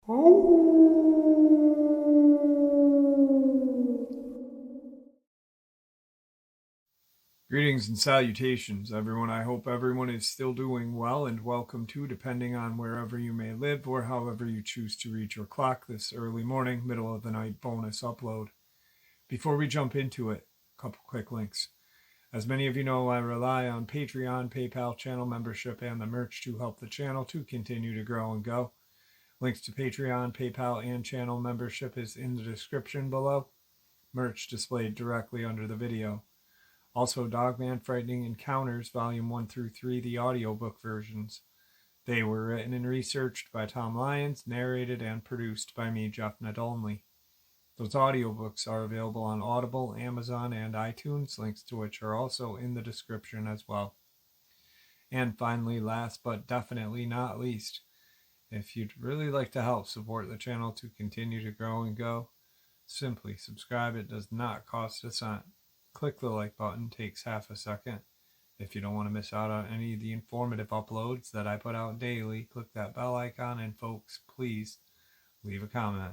Greetings and salutations, everyone. I hope everyone is still doing well, and welcome to, depending on wherever you may live or however you choose to read your clock, this early morning, middle of the night bonus upload. Before we jump into it, a couple quick links. As many of you know, I rely on Patreon, PayPal channel membership, and the merch to help the channel to continue to grow and go. Links to Patreon, PayPal, and channel membership is in the description below. Merch displayed directly under the video. Also, Dogman Frightening Encounters, Volume 1 through 3, the audiobook versions. They were written and researched by Tom Lyons, narrated and produced by me, Jeff Nadolny. Those audiobooks are available on Audible, Amazon, and iTunes, links to which are also in the description as well. And finally, last but definitely not least, if you'd really like to help support the channel to continue to grow and go, simply subscribe. It does not cost a cent. Click the like button, takes half a second. If you don't want to miss out on any of the informative uploads that I put out daily, click that bell icon, and folks, please leave a comment.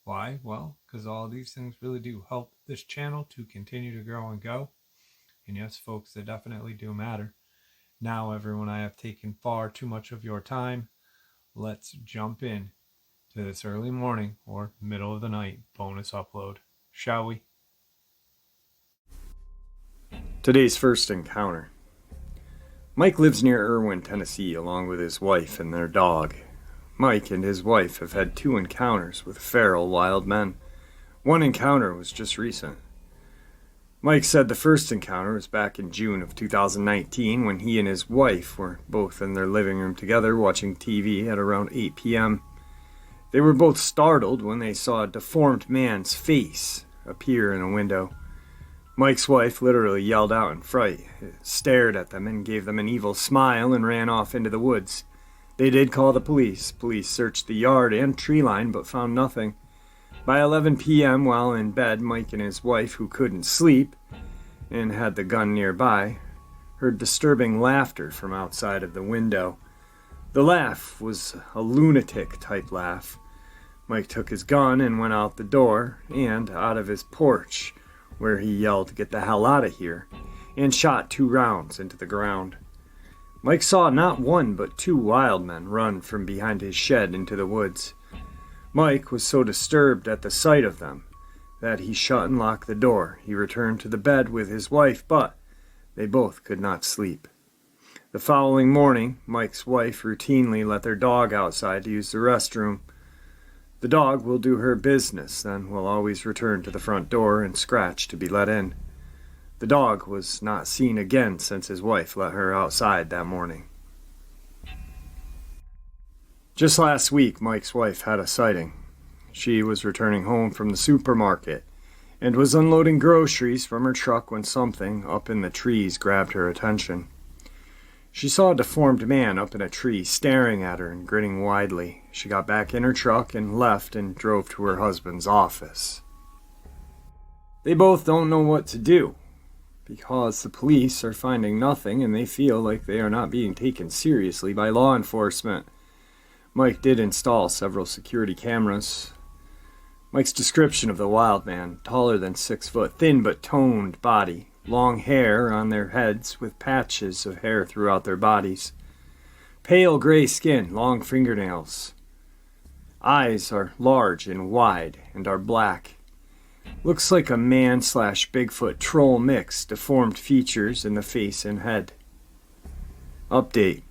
Why? Well, because all these things really do help this channel to continue to grow and go. And yes, folks, they definitely do matter. Now, everyone, I have taken far too much of your time. Let's jump in to this early morning or middle of the night bonus upload, shall we? Today's first encounter. Mike lives near Irwin, Tennessee, along with his wife and their dog. Mike and his wife have had 2 encounters with feral wild men. One encounter was just recent. Mike said the first encounter was back in June of 2019 when he and his wife were both in their living room together watching TV at around 8 p.m. They were both startled when they saw a deformed man's face appear in a window. Mike's wife literally yelled out in fright, stared at them, and gave them an evil smile and ran off into the woods. They did call the police. Police searched the yard and tree line but found nothing. By 11 p.m., while in bed, Mike and his wife, who couldn't sleep and had the gun nearby, heard disturbing laughter from outside of the window. The laugh was a lunatic-type laugh. Mike took his gun and went out the door and out of his porch, where he yelled, "Get the hell out of here," and shot 2 rounds into the ground. Mike saw not 1 but 2 wild men run from behind his shed into the woods. Mike was so disturbed at the sight of them that he shut and locked the door. He returned to the bed with his wife, but they both could not sleep. The following morning, Mike's wife routinely let their dog outside to use the restroom. The dog will do her business, then will always return to the front door and scratch to be let in. The dog was not seen again since his wife let her outside that morning. Just last week, Mike's wife had a sighting. She was returning home from the supermarket and was unloading groceries from her truck when something up in the trees grabbed her attention. She saw a deformed man up in a tree staring at her and grinning widely. She got back in her truck and left and drove to her husband's office. They both don't know what to do because the police are finding nothing and they feel like they are not being taken seriously by law enforcement. Mike did install several security cameras. Mike's description of the wild man: taller than 6 foot, thin but toned body, long hair on their heads with patches of hair throughout their bodies, pale gray skin, long fingernails. Eyes are large and wide and are black. Looks like a man/Bigfoot troll mix, deformed features in the face and head. Update.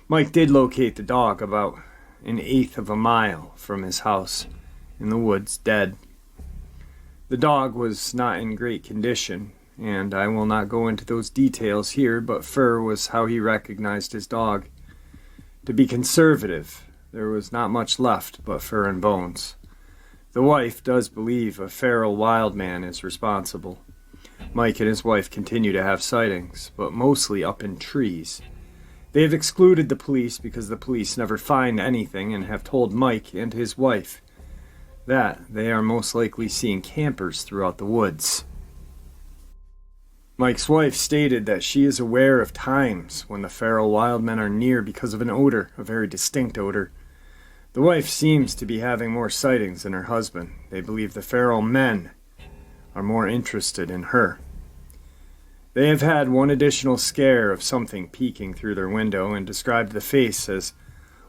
Mike did locate the dog about 1/8 of a mile from his house in the woods, dead. The dog was not in great condition, and I will not go into those details here, but fur was how he recognized his dog. To be conservative, there was not much left but fur and bones. The wife does believe a feral wild man is responsible. Mike and his wife continue to have sightings, but mostly up in trees. They have excluded the police because the police never find anything and have told Mike and his wife that they are most likely seeing campers throughout the woods. Mike's wife stated that she is aware of times when the feral wild men are near because of an odor, a very distinct odor. The wife seems to be having more sightings than her husband. They believe the feral men are more interested in her. They have had one additional scare of something peeking through their window and described the face as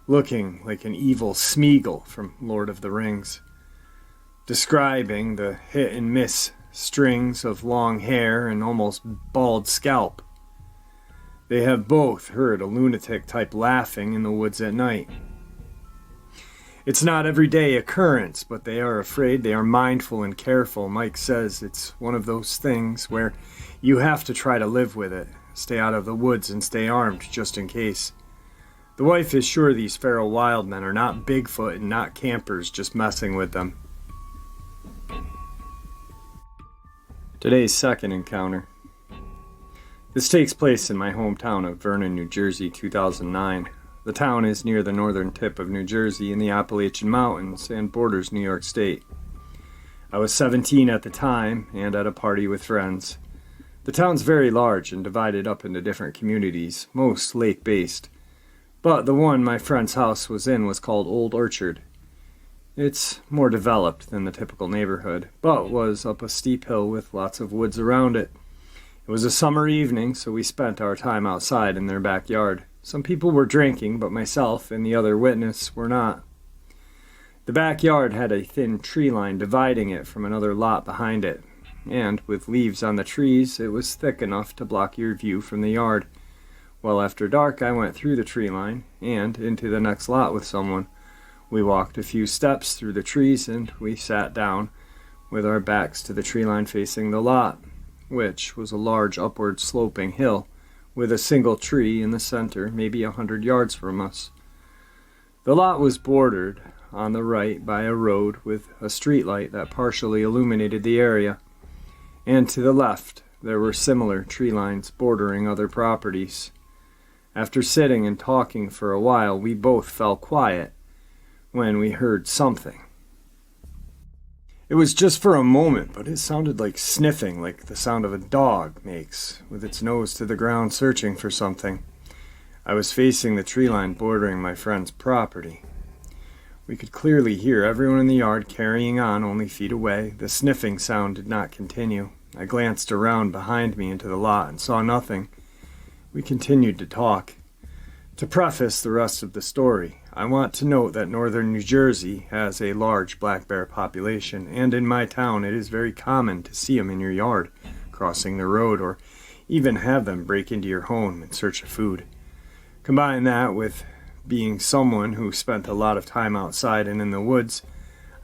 looking like an evil Smeagol from Lord of the Rings, describing the hit-and-miss strings of long hair and almost bald scalp. They have both heard a lunatic-type laughing in the woods at night. It's not everyday occurrence, but they are afraid. They are mindful and careful. Mike says it's one of those things where you have to try to live with it. Stay out of the woods and stay armed just in case. The wife is sure these feral wild men are not Bigfoot and not campers just messing with them. Today's second encounter. This takes place in my hometown of Vernon, New Jersey, 2009. The town is near the northern tip of New Jersey in the Appalachian Mountains and borders New York State. I was 17 at the time and at a party with friends. The town's very large and divided up into different communities, most lake-based. But the one my friend's house was in was called Old Orchard. It's more developed than the typical neighborhood, but was up a steep hill with lots of woods around it. It was a summer evening, so we spent our time outside in their backyard. Some people were drinking, but myself and the other witness were not. The backyard had a thin tree line dividing it from another lot behind it, and with leaves on the trees, it was thick enough to block your view from the yard. Well, after dark, I went through the tree line and into the next lot with someone. We walked a few steps through the trees and we sat down with our backs to the tree line facing the lot, which was a large upward sloping hill with a single tree in the center, maybe 100 yards from us. The lot was bordered on the right by a road with a streetlight that partially illuminated the area, and to the left there were similar tree lines bordering other properties. After sitting and talking for a while, we both fell quiet when we heard something. It was just for a moment, but it sounded like sniffing, like the sound of a dog makes, with its nose to the ground searching for something. I was facing the tree line bordering my friend's property. We could clearly hear everyone in the yard carrying on only feet away. The sniffing sound did not continue. I glanced around behind me into the lot and saw nothing. We continued to talk. To preface the rest of the story, I want to note that northern New Jersey has a large black bear population, and in my town it is very common to see them in your yard, crossing the road, or even have them break into your home in search of food. Combine that with being someone who spent a lot of time outside and in the woods,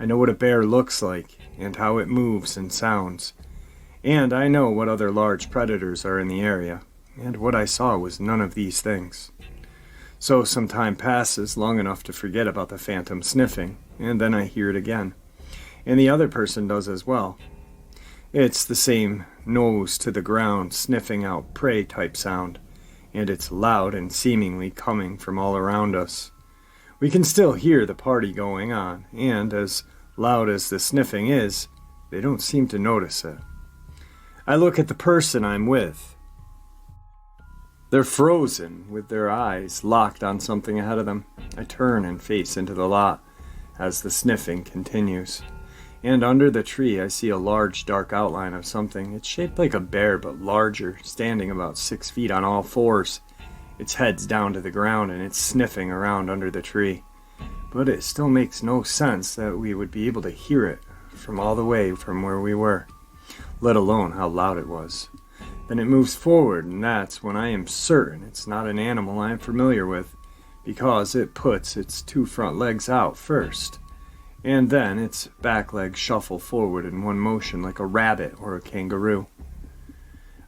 I know what a bear looks like and how it moves and sounds. And I know what other large predators are in the area, and what I saw was none of these things. So some time passes, long enough to forget about the phantom sniffing, and then I hear it again. And the other person does as well. It's the same nose to the ground, sniffing out prey type sound, and it's loud and seemingly coming from all around us. We can still hear the party going on, and as loud as the sniffing is, they don't seem to notice it. I look at the person I'm with. They're frozen, with their eyes locked on something ahead of them. I turn and face into the lot as the sniffing continues. And under the tree I see a large dark outline of something. It's shaped like a bear but larger, standing about 6 feet on all fours. Its head's down to the ground and it's sniffing around under the tree. But it still makes no sense that we would be able to hear it from all the way from where we were, let alone how loud it was. Then it moves forward, and that's when I am certain it's not an animal I am familiar with, because it puts its 2 front legs out first, and then its back legs shuffle forward in one motion like a rabbit or a kangaroo.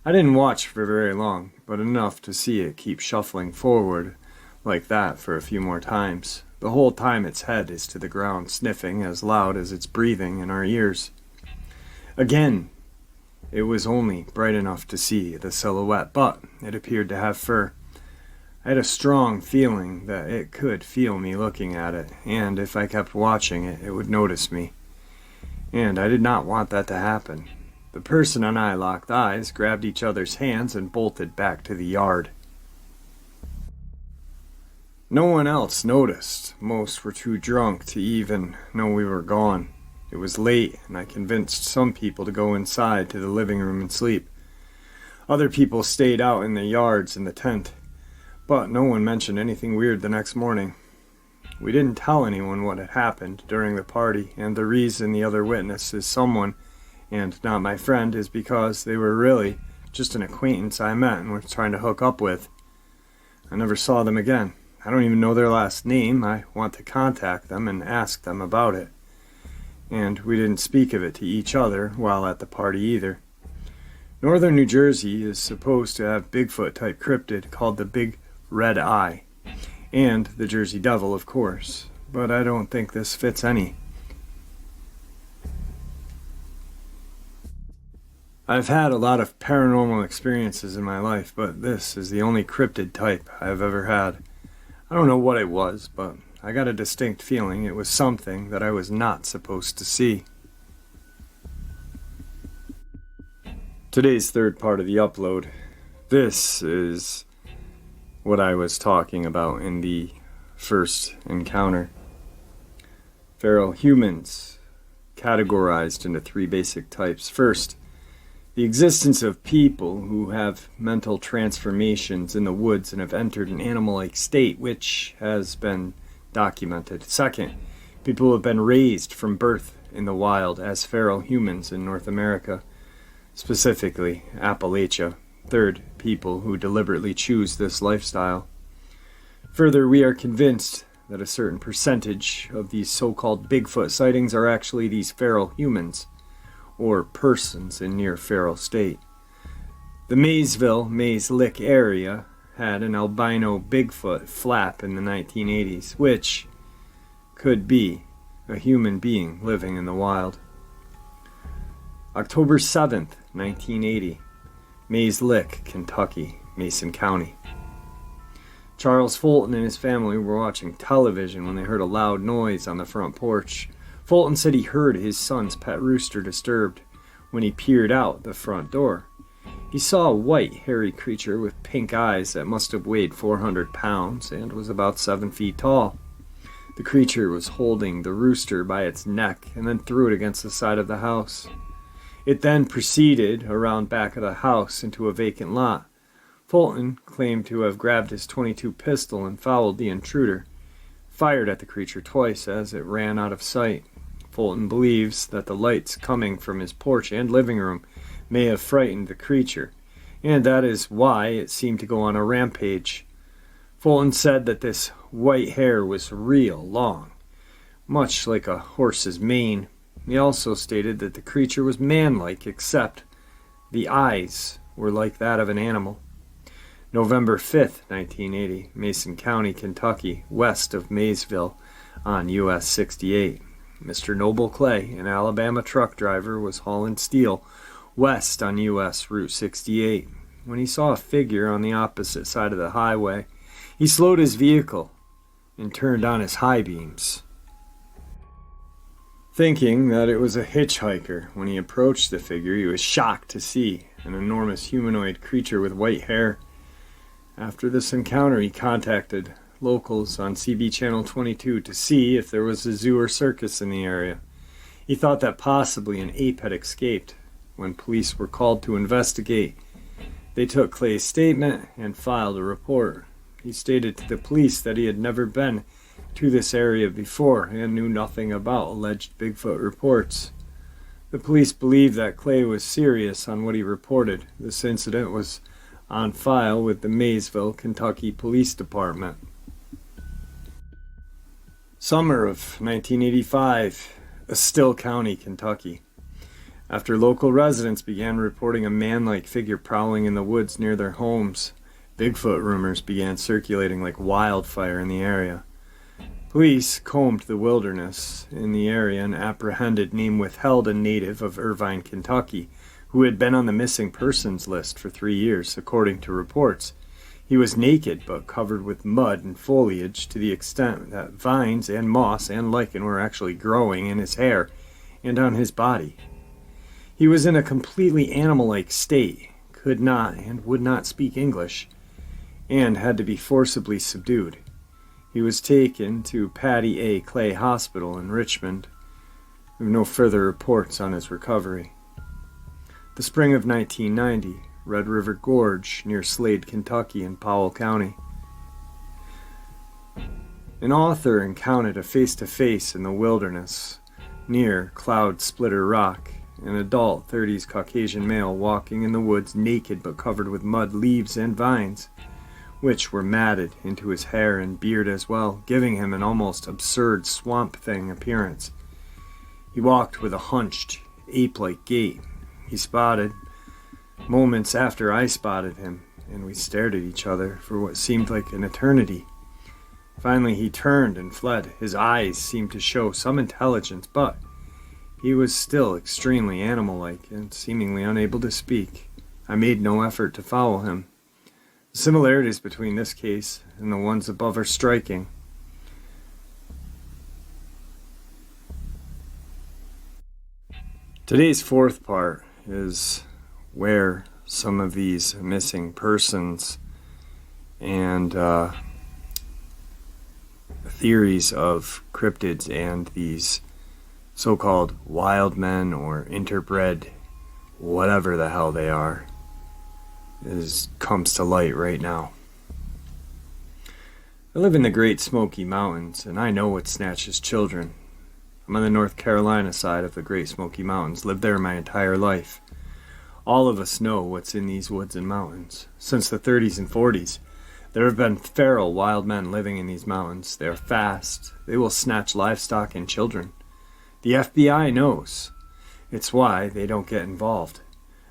I didn't watch for very long, but enough to see it keep shuffling forward like that for a few more times. The whole time its head is to the ground, sniffing as loud as it's breathing in our ears. Again, it was only bright enough to see the silhouette, but it appeared to have fur. I had a strong feeling that it could feel me looking at it, and if I kept watching it, it would notice me. And I did not want that to happen. The person and I locked eyes, grabbed each other's hands, and bolted back to the yard. No one else noticed. Most were too drunk to even know we were gone. It was late, and I convinced some people to go inside to the living room and sleep. Other people stayed out in the yards in the tent, but no one mentioned anything weird the next morning. We didn't tell anyone what had happened during the party, and the reason the other witness is someone, and not my friend, is because they were really just an acquaintance I met and was trying to hook up with. I never saw them again. I don't even know their last name. I want to contact them and ask them about it. And we didn't speak of it to each other while at the party either. Northern New Jersey is supposed to have Bigfoot-type cryptid called the Big Red Eye, and the Jersey Devil, of course, but I don't think this fits any. I've had a lot of paranormal experiences in my life, but this is the only cryptid type I've ever had. I don't know what it was, but I got a distinct feeling it was something that I was not supposed to see. Today's third part of the upload. This is what I was talking about in the first encounter. Feral humans, categorized into three basic types. First, the existence of people who have mental transformations in the woods and have entered an animal-like state, which has been documented. Second, people who have been raised from birth in the wild as feral humans in North America, specifically Appalachia. Third, people who deliberately choose this lifestyle. Further, we are convinced that a certain percentage of these so-called Bigfoot sightings are actually these feral humans, or persons in near feral state. The Mays Lick area had an albino Bigfoot flap in the 1980s, which could be a human being living in the wild. October 7th, 1980, Mays Lick, Kentucky, Mason County. Charles Fulton and his family were watching television when they heard a loud noise on the front porch. Fulton said he heard his son's pet rooster disturbed when he peered out the front door. He saw a white, hairy creature with pink eyes that must have weighed 400 pounds and was about 7 feet tall. The creature was holding the rooster by its neck and then threw it against the side of the house. It then proceeded around back of the house into a vacant lot. Fulton claimed to have grabbed his .22 pistol and followed the intruder, fired at the creature twice as it ran out of sight. Fulton believes that the lights coming from his porch and living room may have frightened the creature, and that is why it seemed to go on a rampage. Fulton said that this white hair was real long, much like a horse's mane. He also stated that the creature was man-like, except the eyes were like that of an animal. November 5th, 1980, Mason County, Kentucky, west of Maysville on US 68. Mr. Noble Clay, an Alabama truck driver, was hauling steel west on US Route 68. When he saw a figure on the opposite side of the highway, he slowed his vehicle and turned on his high beams, thinking that it was a hitchhiker. When he approached the figure, he was shocked to see an enormous humanoid creature with white hair. After this encounter, he contacted locals on CB Channel 22 to see if there was a zoo or circus in the area. He thought that possibly an ape had escaped. When police were called to investigate, they took Clay's statement and filed a report. He stated to the police that he had never been to this area before and knew nothing about alleged Bigfoot reports. The police believed that Clay was serious on what he reported. This incident was on file with the Maysville, Kentucky Police Department. Summer of 1985, Estill County, Kentucky. After local residents began reporting a man-like figure prowling in the woods near their homes, Bigfoot rumors began circulating like wildfire in the area. Police combed the wilderness in the area and apprehended name withheld a native of Irvine, Kentucky, who had been on the missing persons list for 3 years, according to reports. He was naked but covered with mud and foliage to the extent that vines and moss and lichen were actually growing in his hair and on his body. He was in a completely animal-like state, could not and would not speak English, and had to be forcibly subdued. He was taken to Patty A. Clay Hospital in Richmond. We have no further reports on his recovery. The spring of 1990, Red River Gorge near Slade, Kentucky in Powell County. An author encountered a face-to-face in the wilderness near Cloud Splitter Rock. An adult 30s Caucasian male walking in the woods naked but covered with mud, leaves, and vines, which were matted into his hair and beard as well, giving him an almost absurd swamp thing appearance. He walked with a hunched, ape-like gait. He spotted, moments after I spotted him, and we stared at each other for what seemed like an eternity. Finally, he turned and fled. His eyes seemed to show some intelligence, but he was still extremely animal-like and seemingly unable to speak. I made no effort to follow him. The similarities between this case and the ones above are striking. Today's fourth part is where some of these missing persons and theories of cryptids and these so-called wild men or interbred, whatever the hell they are, comes to light right now. I live in the Great Smoky Mountains, and I know what snatches children. I'm on the North Carolina side of the Great Smoky Mountains, lived there my entire life. All of us know what's in these woods and mountains. Since the 30s and 40s, there have been feral wild men living in these mountains. They are fast. They will snatch livestock and children. The FBI knows. It's why they don't get involved.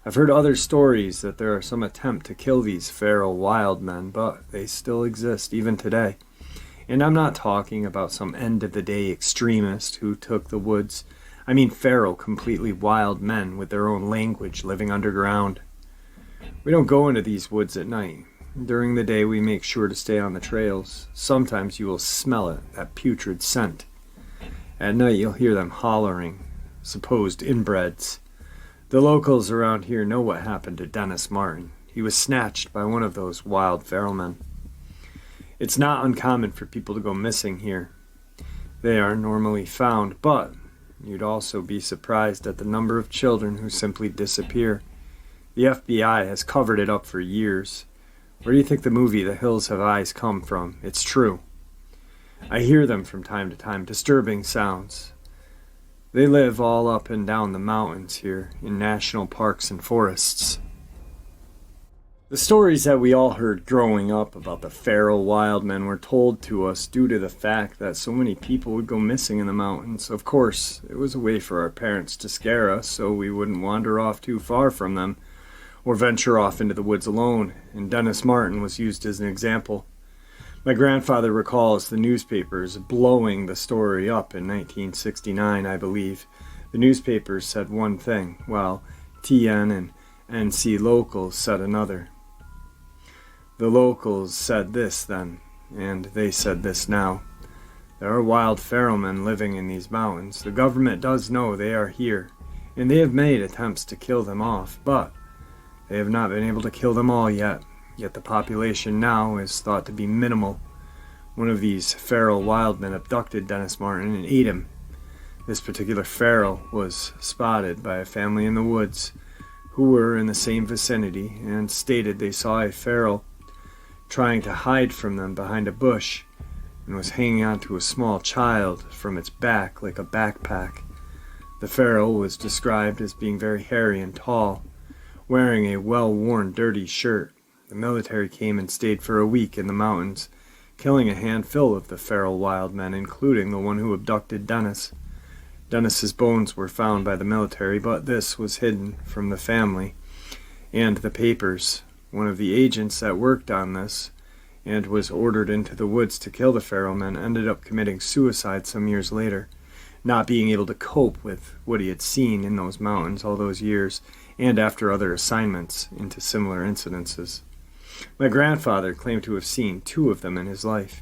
I've heard other stories that there are some attempt to kill these feral wild men, but they still exist even today. And I'm not talking about some end-of-the-day extremist who took the woods. I mean feral, completely wild men with their own language living underground. We don't go into these woods at night. During the day, we make sure to stay on the trails. Sometimes you will smell it, that putrid scent. At night, you'll hear them hollering, supposed inbreds. The locals around here know what happened to Dennis Martin. He was snatched by one of those wild feral men. It's not uncommon for people to go missing here. They are normally found, but you'd also be surprised at the number of children who simply disappear. The FBI has covered it up for years. Where do you think the movie The Hills Have Eyes come from? It's true. I hear them from time to time, disturbing sounds. They live all up and down the mountains here, in national parks and forests. The stories that we all heard growing up about the feral wild men were told to us due to the fact that so many people would go missing in the mountains. Of course, it was a way for our parents to scare us so we wouldn't wander off too far from them or venture off into the woods alone, and Dennis Martin was used as an example. My grandfather recalls the newspapers blowing the story up in 1969, I believe. The newspapers said one thing, while TN and NC locals said another. The locals said this then, and they said this now. There are wild feral men living in these mountains. The government does know they are here, and they have made attempts to kill them off, but they have not been able to kill them all yet. Yet the population now is thought to be minimal. One of these feral wild men abducted Dennis Martin and ate him. This particular feral was spotted by a family in the woods who were in the same vicinity and stated they saw a feral trying to hide from them behind a bush and was hanging onto a small child from its back like a backpack. The feral was described as being very hairy and tall, wearing a well-worn dirty shirt. The military came and stayed for a week in the mountains, killing a handful of the feral wild men, including the one who abducted Dennis. Dennis's bones were found by the military, but this was hidden from the family and the papers. One of the agents that worked on this and was ordered into the woods to kill the feral men ended up committing suicide some years later, not being able to cope with what he had seen in those mountains all those years and after other assignments into similar incidences. My grandfather claimed to have seen 2 of them in his life.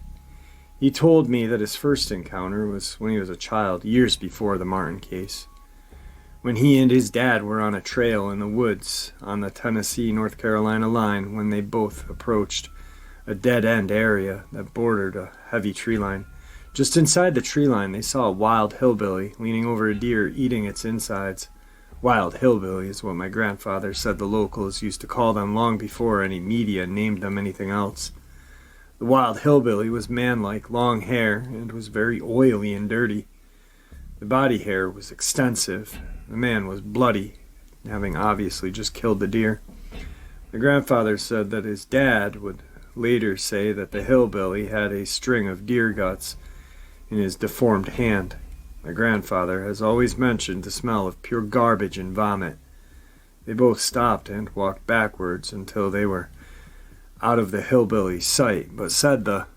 He told me that his first encounter was when he was a child, years before the Martin case, when he and his dad were on a trail in the woods on the Tennessee-North Carolina line when they both approached a dead-end area that bordered a heavy tree line. Just inside the tree line, they saw a wild hillbilly leaning over a deer, eating its insides. Wild hillbilly is what my grandfather said the locals used to call them long before any media named them anything else. The wild hillbilly was man-like, long hair, and was very oily and dirty. The body hair was extensive. The man was bloody, having obviously just killed the deer. My grandfather said that his dad would later say that the hillbilly had a string of deer guts in his deformed hand. My grandfather has always mentioned the smell of pure garbage and vomit. They both stopped and walked backwards until they were out of the hillbilly's sight, but said the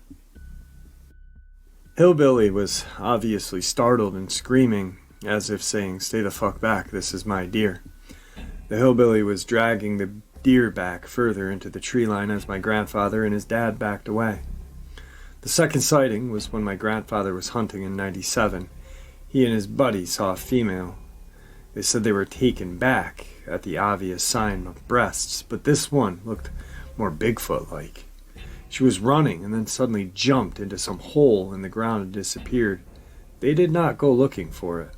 hillbilly was obviously startled and screaming, as if saying, "Stay the fuck back, this is my deer." The hillbilly was dragging the deer back further into the tree line as my grandfather and his dad backed away. The second sighting was when my grandfather was hunting in '97. He and his buddy saw a female. They said they were taken back at the obvious sign of breasts, but this one looked more Bigfoot-like. She was running and then suddenly jumped into some hole in the ground and disappeared. They did not go looking for it.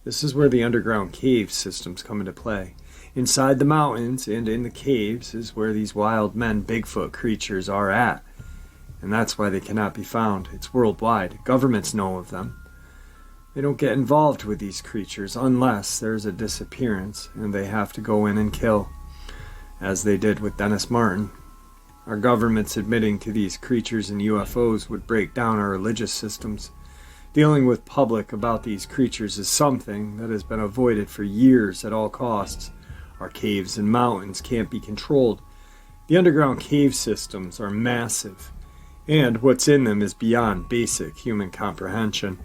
This is where the underground cave systems come into play. Inside the mountains and in the caves is where these wild men, Bigfoot creatures are at. And that's why they cannot be found. It's worldwide. Governments know of them. They don't get involved with these creatures unless there's a disappearance and they have to go in and kill, as they did with Dennis Martin. Our governments admitting to these creatures and UFOs would break down our religious systems. Dealing with public about these creatures is something that has been avoided for years at all costs. Our caves and mountains can't be controlled. The underground cave systems are massive, and what's in them is beyond basic human comprehension.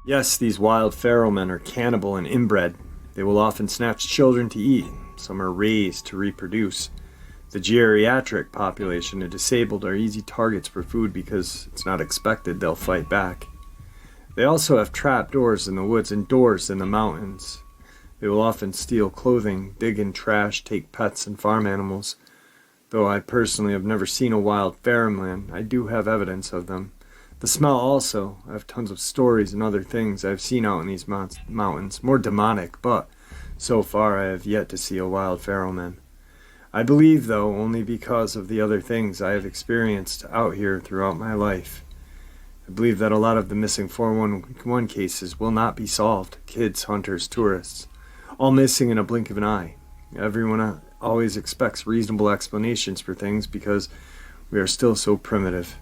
Yes, these wild feral men are cannibal and inbred. They will often snatch children to eat. Some are raised to reproduce. The geriatric population and disabled are easy targets for food because it's not expected they'll fight back. They also have trap doors in the woods and doors in the mountains. They will often steal clothing, dig in trash, take pets and farm animals. Though I personally have never seen a wild feral man, I do have evidence of them. The smell also. I have tons of stories and other things I've seen out in these mountains, more demonic, but so far I have yet to see a wild feral man. I believe, though, only because of the other things I have experienced out here throughout my life. I believe that a lot of the missing 411 cases will not be solved. Kids, hunters, tourists, all missing in a blink of an eye. Everyone always expects reasonable explanations for things because we are still so primitive.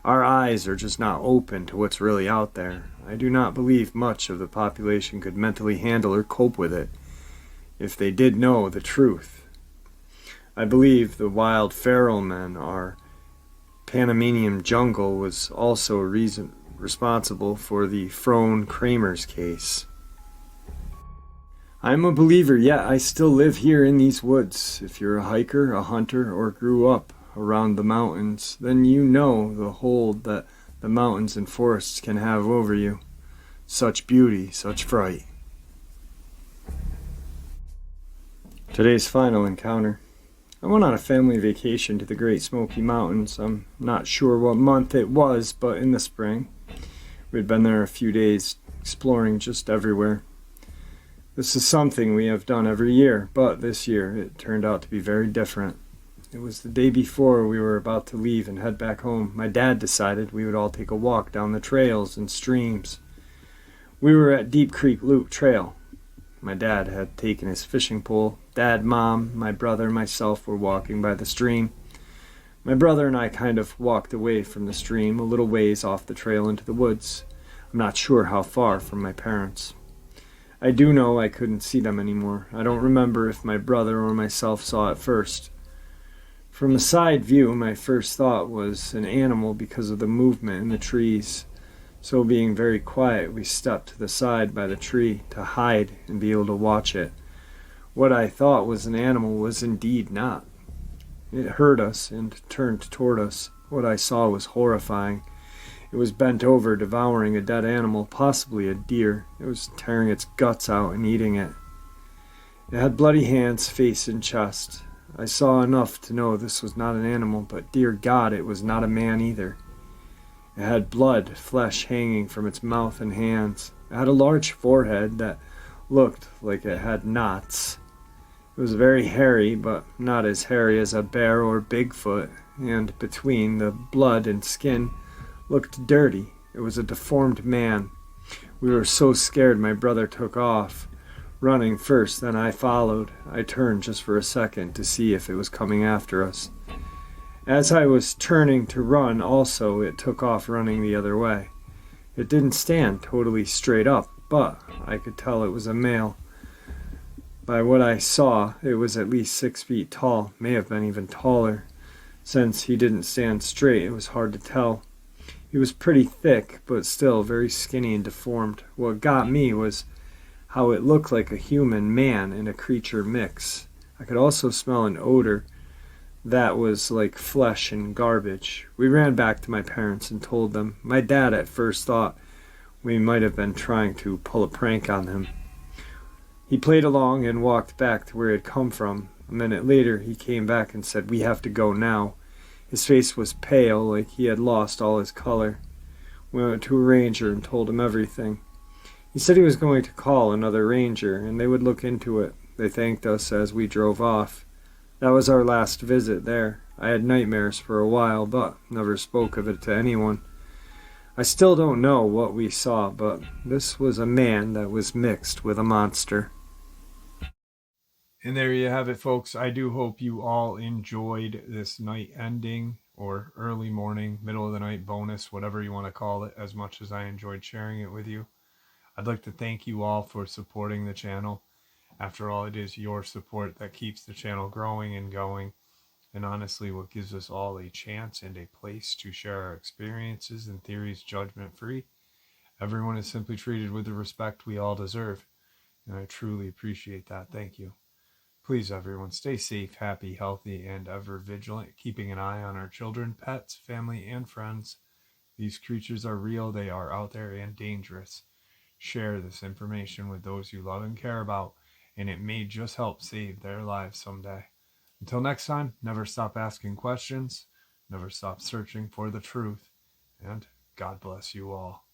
Our eyes are just not open to what's really out there. I do not believe much of the population could mentally handle or cope with it if they did know the truth. I believe the wild feral men, our Panamanian jungle, was also responsible for the Frone-Kramers case. I am a believer, yet I still live here in these woods. If you're a hiker, a hunter, or grew up around the mountains, then you know the hold that the mountains and forests can have over you. Such beauty, such fright. Today's final encounter. I went on a family vacation to the Great Smoky Mountains. I'm not sure what month it was, but in the spring. We'd been there a few days, exploring just everywhere. This is something we have done every year, but this year it turned out to be very different. It was the day before we were about to leave and head back home. My dad decided we would all take a walk down the trails and streams. We were at Deep Creek Loop Trail. My dad had taken his fishing pole. Dad, Mom, my brother, and myself were walking by the stream. My brother and I kind of walked away from the stream a little ways off the trail into the woods. I'm not sure how far from my parents. I do know I couldn't see them anymore. I don't remember if my brother or myself saw it first. From a side view, my first thought was an animal because of the movement in the trees. So being very quiet, we stepped to the side by the tree to hide and be able to watch it. What I thought was an animal was indeed not. It heard us and turned toward us. What I saw was horrifying. It was bent over, devouring a dead animal, possibly a deer. It was tearing its guts out and eating it. It had bloody hands, face, and chest. I saw enough to know this was not an animal, but dear God, it was not a man either. It had blood, flesh hanging from its mouth and hands. It had a large forehead that looked like it had knots. It was very hairy, but not as hairy as a bear or Bigfoot, and between the blood and skin looked dirty. It was a deformed man. We were so scared my brother took off, running first, then I followed. I turned just for a second to see if it was coming after us. As I was turning to run also, it took off running the other way. It didn't stand totally straight up, but I could tell it was a male. By what I saw, it was at least 6 feet tall, may have been even taller. Since he didn't stand straight, it was hard to tell. He was pretty thick, but still very skinny and deformed. What got me was how it looked like a human man and a creature mix. I could also smell an odor that was like flesh and garbage. We ran back to my parents and told them. My dad at first thought we might have been trying to pull a prank on him. He played along and walked back to where he had come from. A minute later, he came back and said, "We have to go now." His face was pale, like he had lost all his color. We went to a ranger and told him everything. He said he was going to call another ranger, and they would look into it. They thanked us as we drove off. That was our last visit there. I had nightmares for a while, but never spoke of it to anyone. I still don't know what we saw, but this was a man that was mixed with a monster. And there you have it, folks. I do hope you all enjoyed this night ending or early morning, middle of the night bonus, whatever you want to call it, as much as I enjoyed sharing it with you. I'd like to thank you all for supporting the channel. After all, it is your support that keeps the channel growing and going, and honestly what gives us all a chance and a place to share our experiences and theories judgment-free. Everyone is simply treated with the respect we all deserve, and I truly appreciate that. Thank you. Please, everyone, stay safe, happy, healthy, and ever vigilant, keeping an eye on our children, pets, family, and friends. These creatures are real, they are out there and dangerous. Share this information with those you love and care about, and it may just help save their lives someday. Until next time, never stop asking questions, never stop searching for the truth, and God bless you all.